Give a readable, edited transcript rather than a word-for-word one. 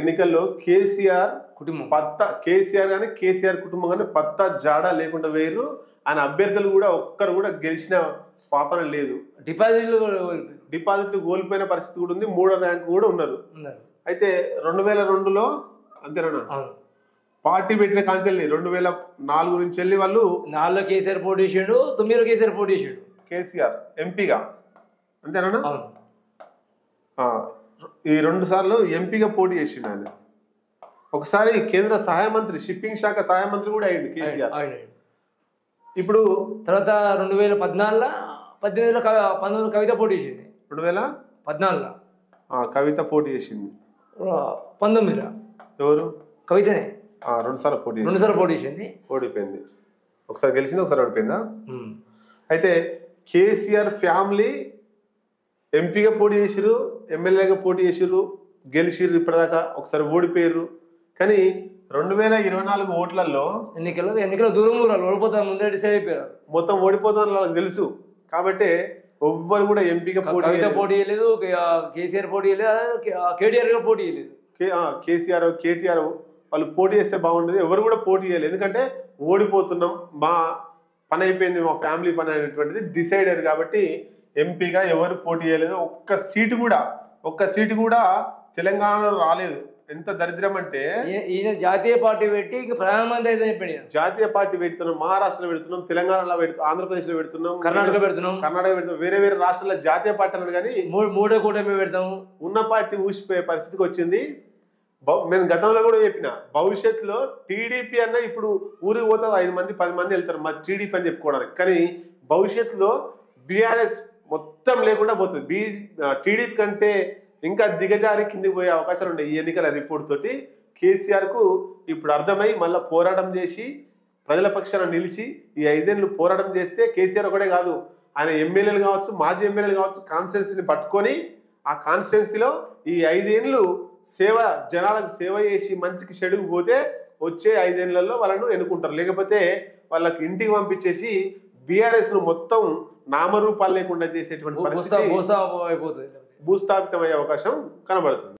ఎన్నికల్లో కేసీఆర్ కుటుంబం కేసీఆర్ కానీ కేసీఆర్ కుటుంబం కానీ పత్తా జాడా లేకుండా వేరు. ఆయన అభ్యర్థులు కూడా ఒక్కరు కూడా గెలిచిన పాపన లేదు. డిపాజిట్లు కోల్పోయిన పరిస్థితి కూడా ఉంది. 3వ ర్యాంకు కూడా ఉన్నారు. అయితే 2002లో అంతేనా పార్టీ పెట్టిన కాంచెల్ని 2004 నుంచి వెళ్ళి వాళ్ళు 4లో కేసీఆర్ పోటీ చేసాడు, 9లో కేసీఆర్ పోటీ చేసాడు. కేసీఆర్ ఎంపీగా అంతేనా ఈ 2 సార్లు ఎంపీగా పోటీ చేసిండు ఆయన. ఒకసారి కేంద్ర సహాయ మంత్రి షిప్పింగ్ శాఖ సహాయ మంత్రి కూడా అయ్యిండు కేసీఆర్. ఇప్పుడు తర్వాత 2018లో కవిత పోటీ చేసింది. 2014లో కవిత పోటీ చేసింది. 19లో ఎవరు కవితనే 2 సార్లు పోటీ చేసింది. ఓడిపోయింది. ఒకసారి గెలిచింది, ఒకసారి ఓడిపోయిందా? అయితే కేసీఆర్ ఫ్యామిలీ ఎంపీగా పోటీ చేసిరు, ఎమ్మెల్యేగా పోటీ చేసిరు, గెలిచిర్రు. ఇప్పటిదాకా ఒకసారి ఓడిపోయారు. కానీ 2024 ఓట్లలో ఎన్నికల దూరం ఓడిపోతారు, ముందే డిసైడ్ అయిపోయారు. మొత్తం ఓడిపోతారని వాళ్ళకి తెలుసు. కాబట్టి ఎవ్వరు కూడా ఎంపీగా పోటీ చేయలేదు, కేసీఆర్ పోటీ చేయలేదు, కేటీఆర్ కూడా పోటీ చేయలేదు. కేసీఆర్ కేటీఆర్ వాళ్ళు పోటీ చేస్తే బాగుండేది. ఎవరు కూడా పోటీ చేయలేదు. ఎందుకంటే ఓడిపోతున్నాం, మా పని అయిపోయింది, మా ఫ్యామిలీ పని అనేటువంటిది డిసైడ్ అయ్యారు. కాబట్టి ఎంపీగా ఎవరు పోటీ చేయలేదు. ఒక్క సీటు కూడా తెలంగాణలో రాలేదు. ఎంత దరిద్రం అంటే ఈయన జాతీయ పార్టీ పెట్టి ప్రధానమంత్రి అయితే చెప్పాడు. జాతీయ పార్టీ పెడుతున్నాం, మహారాష్ట్రలో పెడుతున్నాం, తెలంగాణలో పెడుతున్నాం, ఆంధ్రప్రదేశ్లో పెడుతున్నాం, కర్ణాటక పెడుతున్నాం, వేరే రాష్ట్రాల్లో జాతీయ పార్టీ అన్నాడు. కానీ 3వ కూటమి పెడతాము. ఉన్న పార్టీ ఊసిపోయే పరిస్థితికి వచ్చింది. నేను గతంలో కూడా చెప్పిన, భవిష్యత్తులో టీడీపీ అన్న ఇప్పుడు ఊరికి పోతే 5 మంది 10 మంది వెళ్తారు మా టీడీపీ అని చెప్పుకోవడానికి. కానీ భవిష్యత్తులో బీఆర్ఎస్ మొత్తం లేకుండా పోతుంది. టీడీపీ కంటే ఇంకా దిగజారి కిందికి పోయే అవకాశాలు ఉన్నాయి. ఈ ఎన్నికల రిపోర్ట్ తోటి కేసీఆర్కు ఇప్పుడు అర్థమై మళ్ళీ పోరాటం చేసి ప్రజల పక్షాన నిలిచి ఈ 5 ఏళ్ళు పోరాటం చేస్తే కేసీఆర్ ఒకటే కాదు, ఆయన ఎమ్మెల్యేలు కావచ్చు, మాజీ ఎమ్మెల్యేలు కావచ్చు, కాన్స్టిట్యున్సీని పట్టుకొని ఆ కాన్స్టిట్యున్సీలో ఈ 5 ఏళ్ళు జనాలకు సేవ చేసి మంచికి చెడుకు పోతే వచ్చే 5 ఏళ్లలో వాళ్ళను ఎన్నుకుంటారు. లేకపోతే వాళ్ళకి ఇంటికి పంపించేసి బీఆర్ఎస్ ను మొత్తం నామరూపాలు లేకుండా చేసేటువంటి పరిస్థితి, భూస్థాపితం అయ్యే అవకాశం కనబడుతుంది.